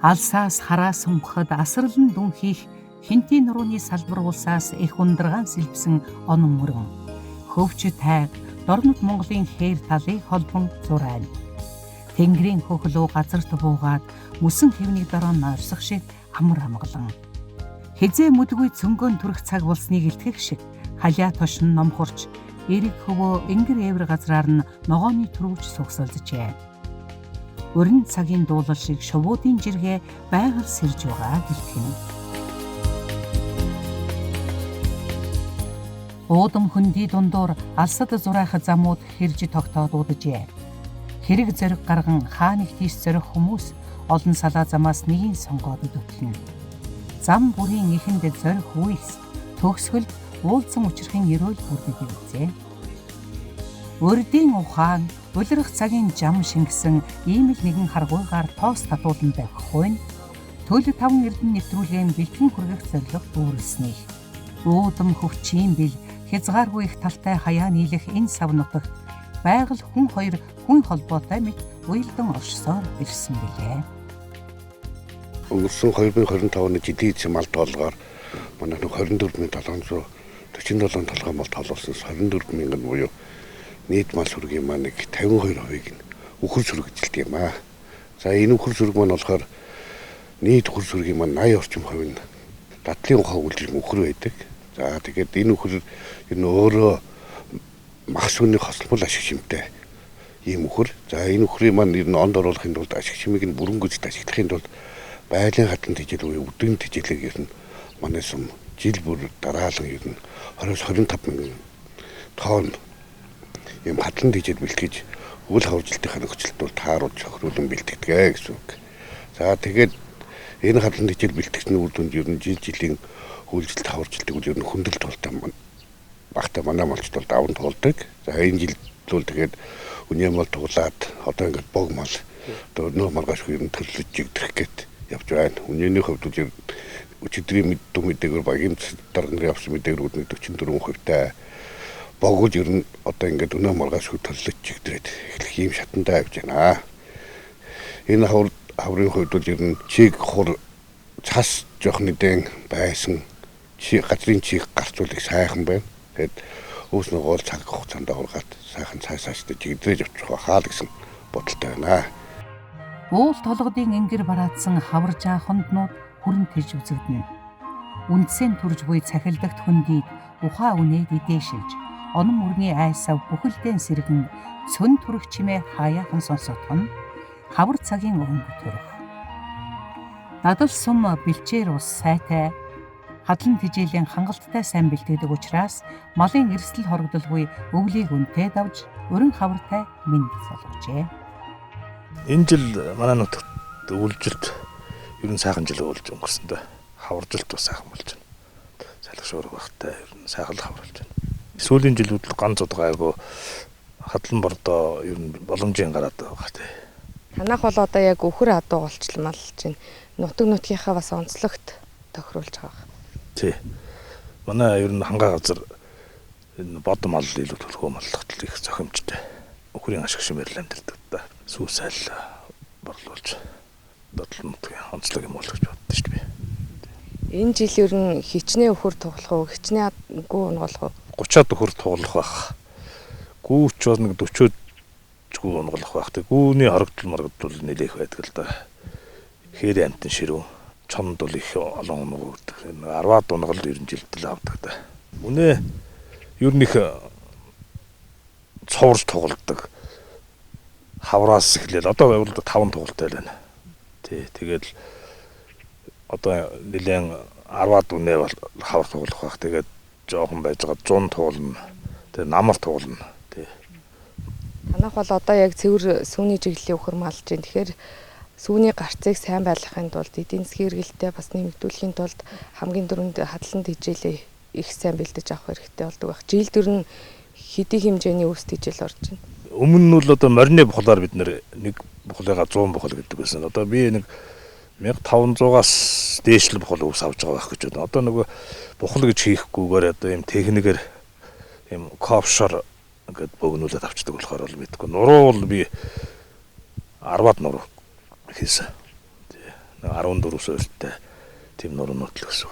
Алсаас хараа сунгахад асралн дүн хийх хинтийн нурууны салбар улсаас их ундргаан сэлбсэн онон мөрөн. Хөвч тайг дорнод Монголын хээр талыг холбон зурайна. Тэнгэрийн хөхлөө газарт буугаад мөсөн хэвний дорон орсох шиг амар амгалан. Хизээ мүдгүй цөнгөн төрөх цаг болсныг илтгэх шиг халиа тошин номхорч эрэг хөвөө энгэр эвэр газраар нь ногооны төрөвч сугсалжжээ. Өрн цагийн дуулал шиг шувуудын жиргээ байгаль сэрж байгаа гэлтгэн. Уудам хөндөй дундуур алсад зурайх замууд хэрж тогтоод удаджээ. Хэрэг зориг гарган хааныг тийш зорих хүмүүс олон салаа замаас нэгийг сонгоод өдөлнө. Зам бүрийн ихэнд зорих үйс төгсгөлд уулзсан учрахын ерөөл бүрдэж үзээ. Өрдийн ухаан улирах цагийн жам шингэсэн ийм л нэгэн харгуйгаар тоос татуулан тавихгүй нь төлөв таван эрдэнэ нэвтрүүлгийн бэлтгэн хүргэх зорилго дүүрэлснийг. Уудам хөвчийн бил хязгааргүй их талтай хаяа нийлэх энэ сав нутагт байгаль хүн хоёр хүн холбоотой мэт уялдан оршсоор ирсэн билээ. Өнгөрсөн 2025 оны жилийн эзэм алт болгоор манай 24,747 толгой мал тоолсон 24,000 буюу нийт мал сүргийн маань 52%-ийг үхэр сүрэг жилдэг юм аа. За энэ үхэр сүрэг маань болохоор нийт үхэр сүргийн маань 80 орчим хувь нь дадлын ухаан үйлдвэрийн үхэр байдаг. За тэгээд энэ үхэр энэ өөрөө мах сүрний хослбол ашиг шимтэй ийм үхэр. За энэ үхрийг маань ер нь онд оруулахын тулд ашиг шимийг нь бүрэнгүйж ашиглахын тулд байгалийн хатан тэжээл буюу өдөрн тэжээлэг ер нь манай сум жил бүр дараалан ер нь 20-25 мянган тонн ийм хатан тэжээл бэлтгэж үл хавжилтын нөхцөлд бол тааруулж хохируулан бэлтгэдэг гэсэн үг. За тэгээд энэ хатан тэжээл бэлтгэгчний үр дүнд ер нь жилийн үйлчлэлт хаваржилтыг үл ер нь хөндлөлт болтой багтаа манай малчд бол даван туулдаг. За энэ жилд бол тэгээд үнийн мал туглаад одоо ингээд бог мал одоо нөө маргааш ер нь төрлөж жигдэх гээд явж байна. Үнийний хувьд үл өчигдрийн мэдээгээр багийн дарганы авсан мэдээгээр 44%-тай богол ер нь одоо ингээд өнөө маргааш төрлөж жигдрээд эхлэх ийм шатандаа явж байна. Энэ хаврын хувьд бол ер нь чиг хур цас жоох нэгэн байсан газрын чиг гарцуулах сайхан байна. Тэгэд өөс нь гол цаг хугацаанд ургаад сайхан цаашаа жигдрээж авчих хаа л гэсэн бодолтой байна. Уул толгодын энгэр бараадсан хавар жаахонднууд хүрэн тэрж үзэгдэнэ. Үндсэн төрж буй цахилдагт хөндийд ухаа үнээд идээшилж, онон мөрний айсав бүхэлдэн сэргэн цөн төрөх чимээ хаяахан сонсогдох нь хавар цагийн өнгө төрөх. Дадал сум бэлчээр ус сайтай хадлан тэжээлийн хангалттай сайн бэлтгэдэг учраас малын эрсдэл хорогдолгүй өвлийг үнтэй давж өрн хавартай мэнд болгожээ. Энэ жил манай нутагт өвлжилт ер нь сайхан жил өвлж өнгөрсөн дээ. Хаваржилт бас сайхан болж байна. Салхи шуурга багтай ер нь сайхан л хаварлж байна. Сүүлийн жилүүд л ганц удаа айгу хадлан бордоо ер нь боломжийн гараад байгаа тий. Танах бол одоо яг өхөр адуу голчлмалж байна. Нутаг нутгийнхаа бас онцлогт тохируулж байгаа. Тий. Манай ер нь хангаа газар энэ бод мал илүү төлхөө маллахтал их зохимжтой. Өхрийн ашиг шимээр амьддаг да. Сүүсэл борлуулж бодлон нутгийн онцлог юм болгож боддоо шүү дээ. Энэ жил ер нь хичнээн өхөр тоглох уу, хичнээн гүү унголох уу? 30-аад өхөр тоглох байх. Гүүч бол нэг 40-од гүү унголох байх. Тэг гүүний хорогдол морогдол нэлээх байдаг л да. Хээрийн амтэн ширүү чонд бол их олон унаг өгдөг. 10-аад унгал ер нь жилдэл авдаг да. Үнэ ер нь их цоврж тоглодог. Хавраас эхлээл одоо бол 5 тоглолттой байна. Тий, тэгэл одоо нэлээд 10-аад үнэ бол хавар тоглох байх. Тэгээд жоохон байж байгаа 100 тоглоно. Тэгээд намар тоглоно. Тий. Танах бол одоо яг цэвэр сүүний чиглэлийн өхөр малж байна. Тэгэхээр сүүний гарцыг сайн байлгахын тулд эдийн засгийн эргэлтээ бас нэмэгдүүлэхийн тулд хамгийн дөрөнд хадлан тэжээлээ их сайн бэлдэж авах хэрэгтэй болдог байх. Жилд ер нь хэдий хэмжээний өс тэжээл орж байна. Өмнө нь бол одоо морины бухлаар бид нэг бухлыгаа 100 бухал гэдэг байсан. Одоо би нэг 1500-аас дээш л бухал өвс авч байгаа байх гэж байна. Одоо нөгөө бухал гэж хийхгүйгээр одоо юм техникээр юм кофшор ингээд бөгнүүлээд авчдаг болохоор бол мэдгүй. Нуруу бол би 10-аад нуруу хийсэн. 14 соёлтой тийм нурнууд л гэсэн.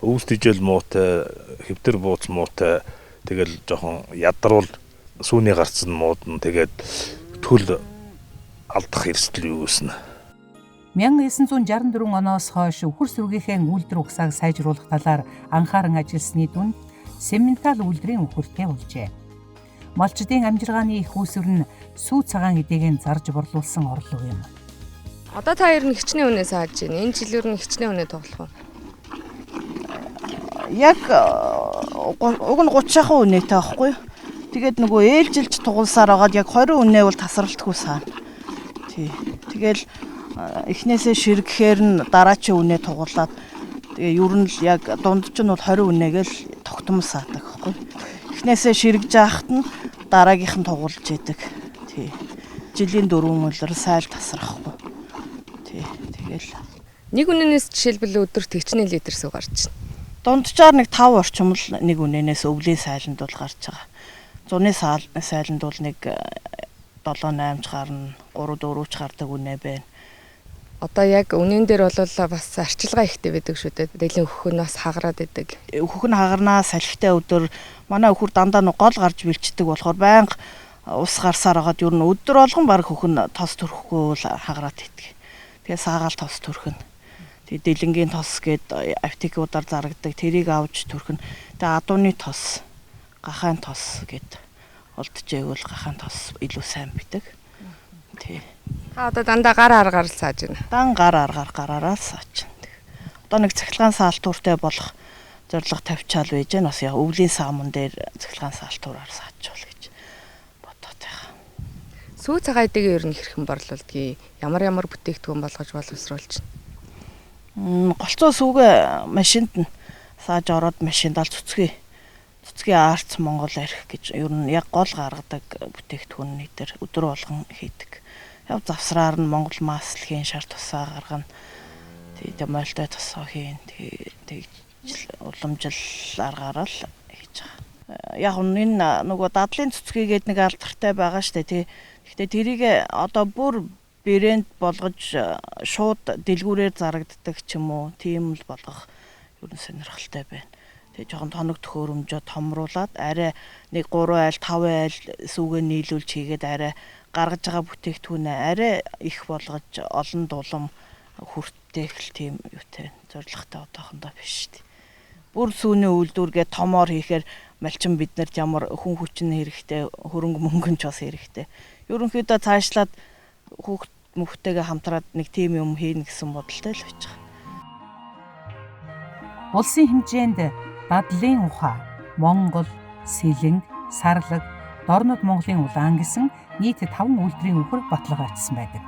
Өвс дижэл муутай, хэвтэр бууц муутай, тэгэл жоохон ядарвал сүүний гарцсан муудна, тэгээд төл алдах эрсдэл юу гэснэ. 1964 оноос хойш өвхөр сүргийнхээ үйлдвэр угсааг сайжруулах талаар анхааран ажилласны дүнд Симментал үйлдвэрийн өвхөртэй болжээ. Малчдын амжиргааны их үүсвэр нь сүү цагаан эдээгэн зарж борлуулсан орлого юм. Одоо та ер нь хичнээн үнэ сааж байна. Энэ жилээр нь хичнээн үнэ тоглох уу? Яг уг нь 30% үнэтэй байхгүй. Тэгээд нөгөө ээлжилж тугуулсаар агаад яг 20 үнэ бол тасралтгүй саана. Тий. Тэгэл эхнээсээ ширгэхээр нь дараачийн үнэ тугуулад тэгээ ер нь л яг дунд ч нь бол 20 үнэгээл тогтмол саадаг байхгүй. Эхнээсээ ширгэж яахад нь дараагийнх нь тугуулж идэг. Тий. Жилийн 4 мөлөр сайл тасрахгүй. Тий. Тэгэл Нэг үнэнээс жишээлбэл өдөрт хичнээн литр сүү гарч байна. Дунджаар нэг 5 орчим л нэг үнэнээс өвлийн сайланд бол гарч байгаа. Зуны сайланд бол нэг 7-8 ч гарна, 3-4 ч гардаг үнэ байна. Одоо яг үнэн дээр бол бас арчилгаа ихтэй байдаг шүү дээ. Дэлийн өхөх нь бас хагараад байдаг. Өхөх нь хагарнаа салхитай өдөр манай өхөр дандаа нэг гол гарч бэлчдэг болохоор байнга ус гарсаар хагаад ер нь өдөр болгон баг хөх нь тос төрөхгүй л хагараад идэх. Тэгээ саагаал тос төрхөн. Тэгээ дэлэнгийн тос гээд аптекуудаар зарагддаг. Тэрийг авч төрхөн. Тэгээ адууны тос, гахаан тос гээд олдчихээгүүл гахаан тос илүү сайн бидэг. Тий. Та одоо дандаа гар аргаар л сааж байна. Дан гар аргаар гараараа сааж байна. Одоо нэг цахилгаан саалтууртай болох зорилго тавьчаал байж гэн бас яг өвлийн саамн дээр цахилгаан саалтуураар саачвал гэж бодоод байгаа. Сүү цагаан эдэгээ ер нь хэрхэн борлуулдгийг ямар бүтээгдэхүүн болгож боловсруулж байна. Голцоо сүүгээ машинд нь сааж ороод машинд ал цуцгийн арц Монгол арх гэж ер нь яг гол гаргадаг бүтээгдэхүүн дээр өдөр болгон хийдэг. Яг завсраар нь Монгол маслхийн шар тусаа гаргана. Тэгээд мольтой тусаа хийн. Тэгээд уламжил аргаараа л хийж байгаа. Яг энэ нөгөө дадлын цуцгийгээд нэг алдартай байгаа штэ тий. Гэхдээ тэрийг одоо бүр брэнд болгож шууд дэлгүүрээр зарагддаг ч юм уу тийм л болгох ер нь сонирхолтой байна. Тэгээ жоохон тоног төхөөрөмжөө томруулад арай нэг 3 айл 5 айл сүүгээ нийлүүлж хийгээд арай гаргаж байгаа бүтээгдэхүүнээ арай их болгож олон дулам хүртээх тийм юутай зорилготой одоохондоо биш шүү дээ. Бүр сүүний үйлдвэргээ томоор хийхээр малчин биднэрт ямар хүн хүчин хэрэгтэй хөрөнгө мөнгөн ч бас хэрэгтэй. Ерөнхийдөө цаашлаад хүүхд мөхтэйгээ хамтраад нэг тийм юм хийнэ гэсэн бодолтой л байж байгаа. Улсын хэмжээнд дадлын ухаа, Монгол, Сэлэнг, Сарлаг, Дорнод Монголын улаан гэсэн нийт 5 үйлдвэрийн өхөр баталгаа очсон байдаг.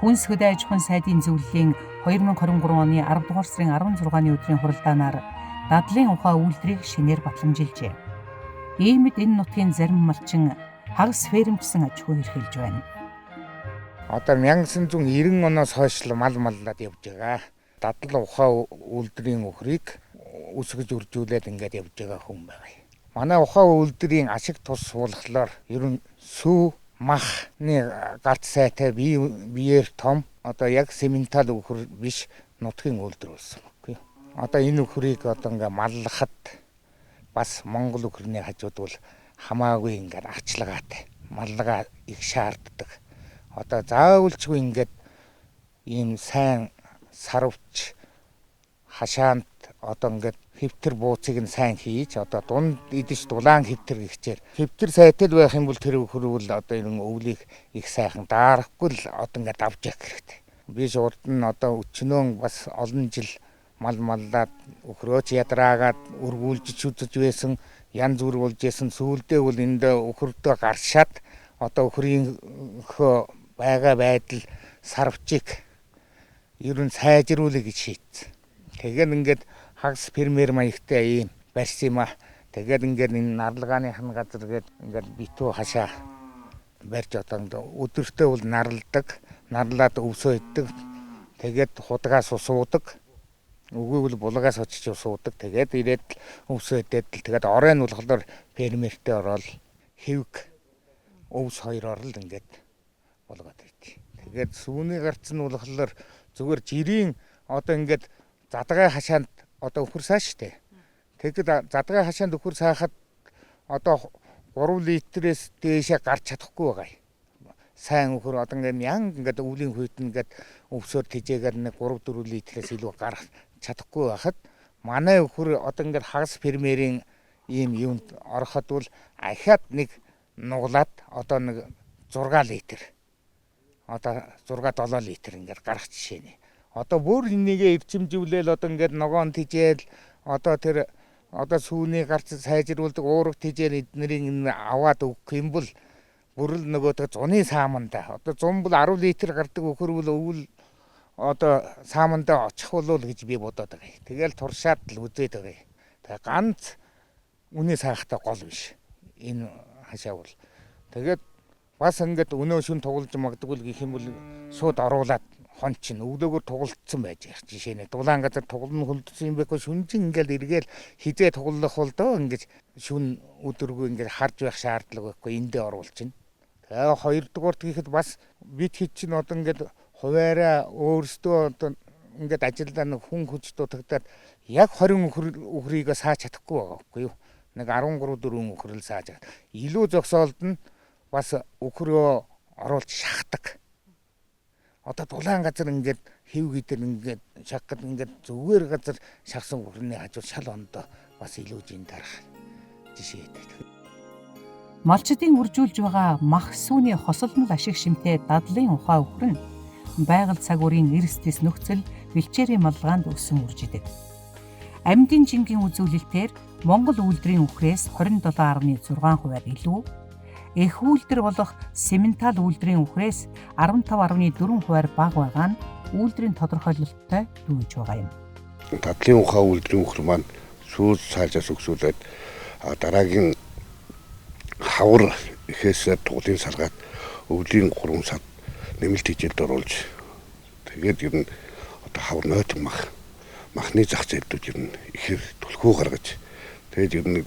Хүнс хөдөө аж ахуйн сайдын зөвлөлийн 2023 оны 10 дугаар сарын 16-ны өдрийн хуралдаанаар дадлын ухаа үйлдвэрийг шинээр батламжилжээ. Иймд энэ нутгийн зарим малчин хагас фермчсэн аж ахуй эрхэлж байна. Одоо 1990 оноос хойш мал маллаад явж байгаа. Дадал ухаа үйлдвэрийн өхрийг үсгэж үржүүлээд ингээд явж байгаа хүн байгаа. Манай ухаа үйлдвэрийн ашиг тус суулгахлаар ер нь сүү махны галт сайтай биеэр том одоо яг Симментал өхөр биш нутгийн үйлдвэр болсон баггүй. Одоо энэ өхрийг одоо ингээд маллахад бас Монгол өхрийн хажууд бол хамаагүй ингээд арчлагаатай маллага их шаарддаг. Одоо заавалчгүй ингээд ийм сайн сарвч хашаанд одоо ингээд хэвтэр бууцыг нь сайн хийж одоо дунд идэж дулаан хэвтэр гихчээр хэвтэр сайтай байх юм бол тэр хөрвөл одоо энэ өвлийг их сайхан даарахгүй л одоо ингээд авч явах хэрэгтэй. Би шууд нь одоо өчнөө бас олон жил маллаад өхрөөч ядраагаад өргүүлж үзэж байсан янз бүр болж байсан сүүлдээ бол энд өхөрдөө гаршаад одоо өхрийн байгаа байдал сарвчиг ер нь сайжруулах гэж шийдсэн. Тэгээд ингээд хагас фермер маягтай ийм барьсан юм аа. Тэгээд ингээд энэ нарлагааныхын газар гээд ингээд битүү хашаа барьж одоо өдөртөө бол нарладаг, нарлаад өвсөө иддэг. Тэгээд худгаас усуудаг. Үгүй бол булгаас очиж усуудаг. Тэгээд ирээд өвсөө идээд тэгээд орой нь болохоор фермертэй ороод хэвг өвс хоёроор л ингээд болгоод ирдэг. Тэгээд сүүний гарц нь болохоор зүгээр жирийн одоо ингээд задгай хашаанд одоо өхөр саа штэ. Тэгэхэд задгай хашаанд өхөр саахад одоо 3 литрээс дээшээ гарч чадахгүй байгаа. Сайн өхөр одоо ингээд өвлийн хүйт ингээд өвсөөр тижээгээр нэг 3-4 литрээс илүү гарах чадахгүй байхад манай өхөр одоо ингээд хагас фермерийн ийм юунд ороход бол ахаад нэг нуглаад одоо нэг 6 литр одоо 6-7 литр ингээд гарах жишээ нэ. Одоо бүр энийгээ эвчимжүүлээл одоо ингээд ногоон тижээл одоо тэр одоо сүүний гарц сайжруулдаг уурга тижээл эднэрийн аваад өгөх юм бол бүр л нөгөө зуны сааманда одоо 100 бол 10 литр гардаг өхөр бол өвөл одоо сааманда очих болов гэж би бодоод байгаа. Тэгэл туршаад л үзээд байгаа. Тэгээ ганц үнэ саахтай гол биш. Энэ хашаа бол тэгээд бас ингээд өнөө шүн тоглож магадгүй л гэх юм бол шууд оруулаад хон чин өвлөөгөр тоглолцсон байж байгаа. Жишээ нь дулаан газар тоглоно хөлдсөн юм байхгүй шүнжин ингээд эргээл хизээ тоглох бол доо ингээд шүн өдөргүй ингээд харж байх шаардлага байхгүй эндээ оруулчихна. Тэгээ хоёрдугаарт гэхэд бас бид хэд чинь одоо ингээд хуваараа өөрсдөө одоо ингээд ажилдаа нэг хүн хүч дутагдаад яг 20 өхрийг сааж чадахгүй байгаа байхгүй юу. Нэг 13-4 өхрөл сааж байгаа. Илүү зогсоолд нь бас өхрөө оруулж шахдаг. Одоо дулаан газар ингээд хэв гидэр ингээд шахахад ингээд зүгээр газар шахсан өхрөний хажууд шал ондоо бас илүү жин дарах жишээ байдаг. Малчдын үржүүлж байгаа мах сүүний хосолмол ашиг шимтэй дадлын ухаа өхөр нь байгаль цаг үеийн эрсдэс нөхцөл бэлчээрийн малгаанд өссөн үржидэг. Амьдын жингийн үзүүлэлтээр Монгол үйлдвэрийн үхрээс 27.6% илүү, эх үйлдвэр болох Симментал үйлдвэрийн үхрээс 15.4% бага байгаа нь үйлдвэрийн тодорхойлолттой дүүж байгаа юм. Дадлын ухаа үйлдвэрийн үхэр маань сүүл саажаас өгсүүлээд дараагийн хавар ихээс туглын салгаад өвлийн 3 сар нэмэлт хичээлд оруулж тэгээд ер нь одоо хавар нойтон махны зах зээлүүд ер нь ихэр түлхүү гаргаж тэгээд ер нь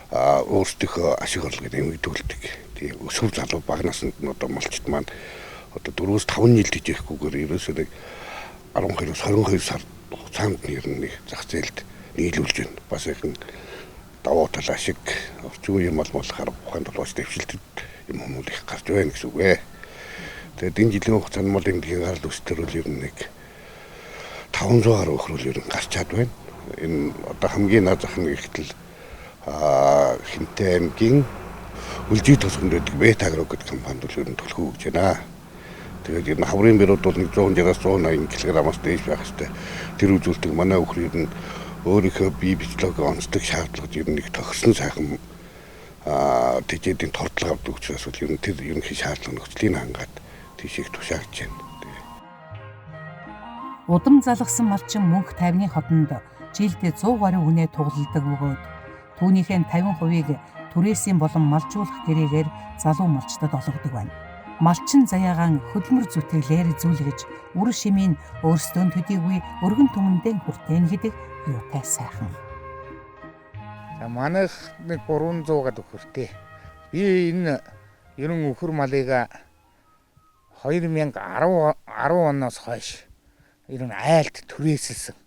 өөрсдийнхөө ашиг орлогыг нэмэгдүүлдэг. Тийм өсвөр залуу бага наснд нь одоо малчд маань одоо 4-5 жил тижээхгүйгээр ерөөсөө нэг 12-22 сар хугацаанд нь ер нь нэг зах зээлд нийлүүлж байна. Бас их давуу тал ашиг орчин үеийн мал болохоор ухаанд болооч дэвшилтэд юм хүмүүс их гарч байна гэсэн үг ээ. Тэгээд энэ жилийн хугацаанд мал эмнэлгийн гарал үүсэлтэр бол ер нь нэг 500 гаруй өхрөл ер нь гарч чад байна. Энэ одоо хамгийн наад зах нь ихтэл Хинтэй аймгийн үлжиг тосгонд байдаг Бетагро гэдэг компанид бол ер нь төлхөө өгч байна. Тэгээд ер нь хаврын бэрүүд бол 160-аас 180 кг-аас дээш байх хэвээр тэр үзүүлдэг манай өхөр ер нь өөрийнхөө бие бичлэг онцлог шаардлагад ер нь их тохирсон сайхан тэжээдийн тортлого авдаг учраас бол ер нь тэр ерөнхий шаардлага нөхцөлийг хангаад тийш их тушаагдж байна. Удам залгсан малчин мөнх тайвны хотонд жилд 100 гаруй хүнээ тугалдаг бөгөөд түүнийхээ 50%-ийг түрээсийн болон малжуулах гэрээгээр залуу малчдад олгодог байна. Малчин заяагаан хөдөлмөр зүтгэлээр зүйлгэж үр шимийн өөрсдөө төдийгүй өргөн түмэндээ хүртэн гэдэг юутай сайхан. За манайх нэг 300 гад өхөртэй. Би энэ ерөн өхөр малыг 2010 оноос хойш ерөн айлд түрээсэлсэн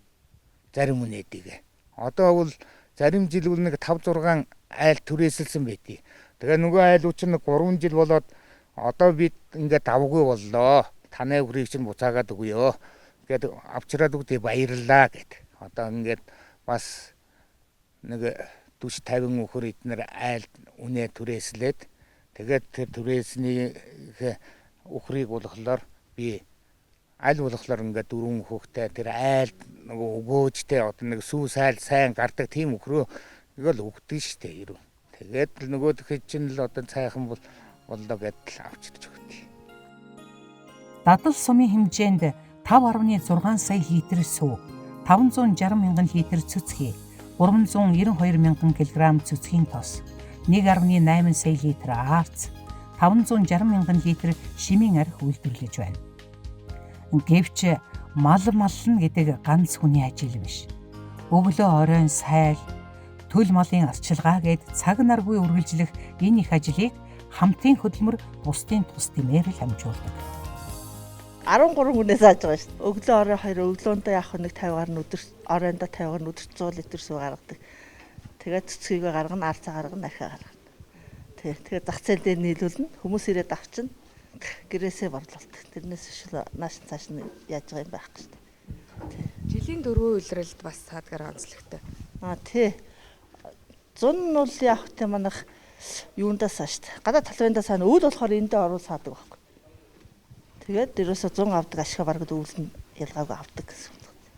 зарим үнэдийг. Одоо бол зарим жил бол нэг 5-6 айл түрээсэлсэн байдгийг. Тэгээ нөгөө айлууд чинь 3 жил болоод одоо бид ингээд давгүй боллоо. Танай өхрийг чинь буцаагаад өгөөё. Ингээд авчраад өгдөө баярлалаа гэд. Одоо ингээд бас нэг 40-50 өхөр эднэр айл үнэ түрээслээд тэгээд тэр түрээсний өхрийг болохоор би аль болохоор ингээд 4 хүүхтэй тэр айл нөгөө өгөөжтэй одоо нэг сүү сайл сайн гардаг тийм өхрөө тэгэл өгдөг штэ ерөө. Тэгээд л нөгөө хэд чинь л одоо цайхан боллоо гэдэл авчирч өгдөө. Дадал сумын хэмжээнд 5.6 сая литр сүү, 560 мянган литр цэцгий, 392 мянган кг цэцгийн тос, 1.8 сая литр аарц, 560 мянган литр шимийн арх үйлдвэрлэж байна. Гэвч мал маллна гэдэг ганц хүний ажил биш. Өглөө оройн сайл, төл малын арчилгаа гэд цаг наргүй үргэлжлэх энэ их ажлыг хамтын хөдөлмөр бусдын тус дэмээр л хамжуулдаг. 13 хүнээс зааж байгаа шүү дээ. Өглөө орой 2 өглөөндөө яг нэг 50 гаруй өдөр оройндоо 50 гаруй өдөр 100 литр сүү гаргадаг. Тэгээд цэцгийг гаргана, алцаа гаргана, ахиа гаргана. Тэгээд зах зээл дээр нийлүүлнэ. Хүмүүс ирээд авчна. Гэрээсээ борлуулдаг. Тэрнээс шил нааш цааш нь яаж байгаа юм байхгүй шүү дээ. Жилийн дөрвөн үйлрэлд бас саадгаар онцлогтой. Тий. Зун нь бол яг тэ манайх юундаас шүү дээ. Гадаа талбайндаа саана өвд болохоор эндээ оруул саадаг байхгүй. Тэгээд дээрөөсөө 100 авдаг ашиг бараг өвлөн ялгаагүй авдаг гэсэн.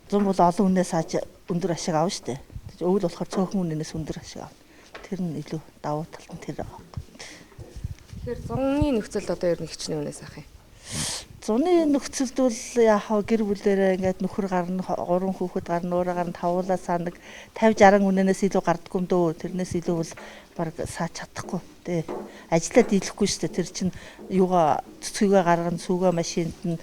100 бол олон хүнээс сааж өндөр ашиг авна шүү дээ. Өвөл болохоор цөөхөн үнэнээс өндөр ашиг авна. Тэр нь илүү давуу талт нь тэр байгаа. Тэгэхээр зуны нөхцөлд одоо ер нь хичнээн үнээс ах юм. Зуны нөхцөлд бол яг гэр бүлээрээ ингээд нөхөр гарна 3 хүүхэд гарна өөрөө гарна тавуулаа саа нэг 50 60 үнэнээс илүү гардггүй юм дөө. Тэрнээс илүү бол баг сааж чадахгүй тий. Ажиллаад дийлэхгүй шүү дээ. Тэр чинь юугаа цэцгээ гаргана, сүүгээ машинд нь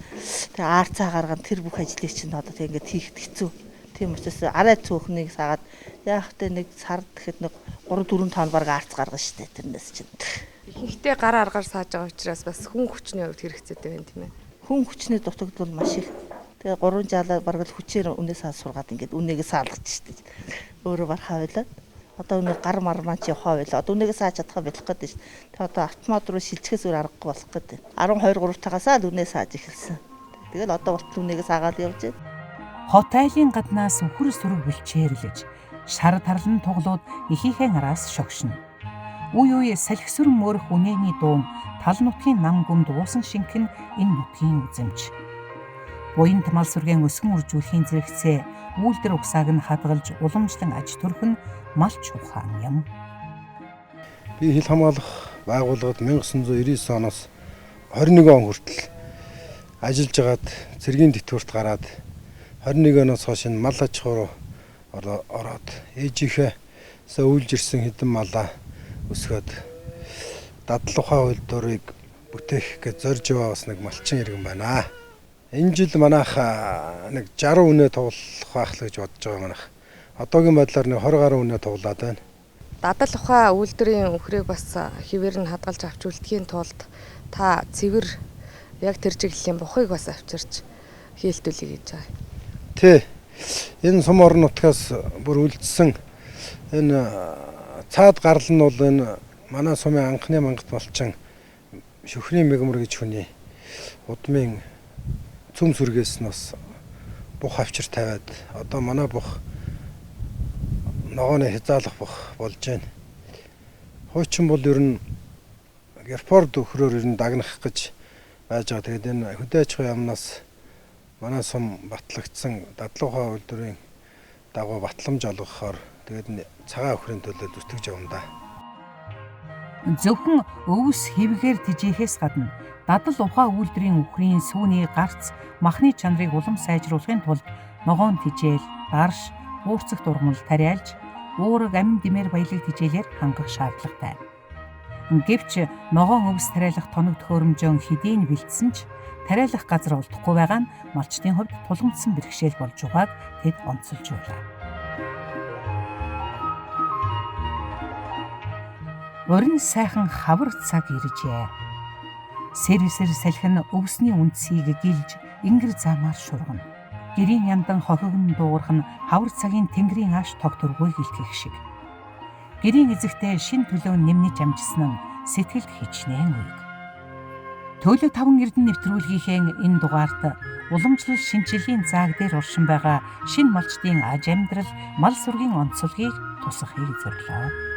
тэгээ аарцаа гаргана. Тэр бүх ажлыг чинь одоо тэг ингээд хийхэд хэцүү. Тийм учраас арай цөөхнийг саагаад яг тэ нэг сард гэхэд нэг 3 4 тонн баг аарц гаргана шүү дээ. Тэрнээс чинь. Ихэнхдээ гар аргаар сааж байгаа учраас бас хүн хүчний хувьд хэрэгцээтэй байна тийм ээ. Хүн хүчний дутагдвал маш их. Тэгээ 3 жаалаа бараг л хүчээр үнээс сургаад ингээд үнэгээ саалгаж шүү дээ. Өөрөө бархаа байлаа. Одоо үнэ гар мар маань чи явахаа байлаа. Одоо үнэгээ сааж чадхаа болох гэдэг шүү дээ. Тэгээ одоо автомат руу шилжихээс өөр аргагүй болох гэдэг. 12 3 тагасаа л үнээ сааж эхэлсэн. Тэгэл одоо болт үнэгээ саагаад явж байна. Хот айлын гаднаас үхэр сүрэг бэлчээрлэж, шар тарлан туглууд ихийнхэн араас шогшно. Үе салхисүр мөрөх үнэний дуун тал нутгийн нам гүмд уусан шинхэн энэ нутгийн үзэмж. Буянт мал сүргэн өсгөн үржүүлэхийн зэрэгцээ үйлдвэр угсааг нь хадгалж уламжлан аж төрөх нь малч ухаан юм. Би хил хамгаалах байгууллагад 1999 оноос 21 он хүртэл ажиллаж агаад цэргийн тэтгэврт гараад 21 оноос хойш энэ мал аж ахуй ороод ээжийнхээ өвлж ирсэн хэдэн малаа өсгөөд дадал ухаан үйлдвэрийг бүтээх гэж зорж яваа бас нэг малчин иргэн байна. Энэ жил манайх нэг 60 үнэ тоглох байх л гэж бодож байгаа манайх. Одоогийн байдлаар нэг 20 гаруй үнэ тоглоод байна. Дадал ухаан үйлдвэрийн үхрийг бас хിവэр нь хадгалж авч үлдэхийн тулд та цэвэр яг тэр чиглэлийн бухыг бас авчирч хийлтүүлье гэж байгаа. Тий. Энэ сум орон нутгаас бүр үлдсэн энэ цаад гарал нь бол энэ манай сумын анхны мангат малчин Шөхрийн мэгмэр гэж хүний удмын цөм сүргээс нь бас бух авчир тавиад одоо манай бух ногооны хязгаарлах бух болж байна. Хуучин бол ер нь Герфорд өхрөөр ер нь дагнах гэж байж байгаа. Тэгээд энэ хөдөө аж ахуйн яамнаас манай сум батлагдсан дадлуухай үйлдвэрийн дагуу батламж олгохоор тэгээд цагаан өхрийн төлөө зүтгэж явна да. Зөвхөн өвс хэвгээр тижээхээс гадна дадал ухаан үйлдвэрийн үхрийн сүүний гарц махны чанарыг улам сайжруулахын тулд ногоон тижээл, дарш, уурцагт ургамал тариалж, уураг амин димээр баялаг тижээлээр хангах шаардлагатай. Гэвч ногоон өвс тариалах тоног төхөөрөмжөө хэдийн бэлдсэн ч тариалах газар олдохгүй байгаа нь малчдын хувьд тулгамдсан бэрхшээл болж байгааг тэд онцолж байлаа. Орон сайхан хавар цаг иржээ. Сэрсэр салхин өвсний үндсийг гилж ингэр замаар шургана. Гэрийн яндан хохигн дуугарх нь хавар цагийн тэнгэрийн ааш тогтургүй гэлтгэх шиг. Гэрийн эзэгтэй шин төлөө нэмнэж амжсан нь сэтгэлд хичнээн үег. Төлөө 5 эрдэнэ нэвтрүүлгийнхээ энэ дугаарт уламжлал шинжилгээний зааг дээр оршин байгаа шинэ малчдын аж амьдрал, мал сүргийн онцлогийг тусгахыг зорилоо.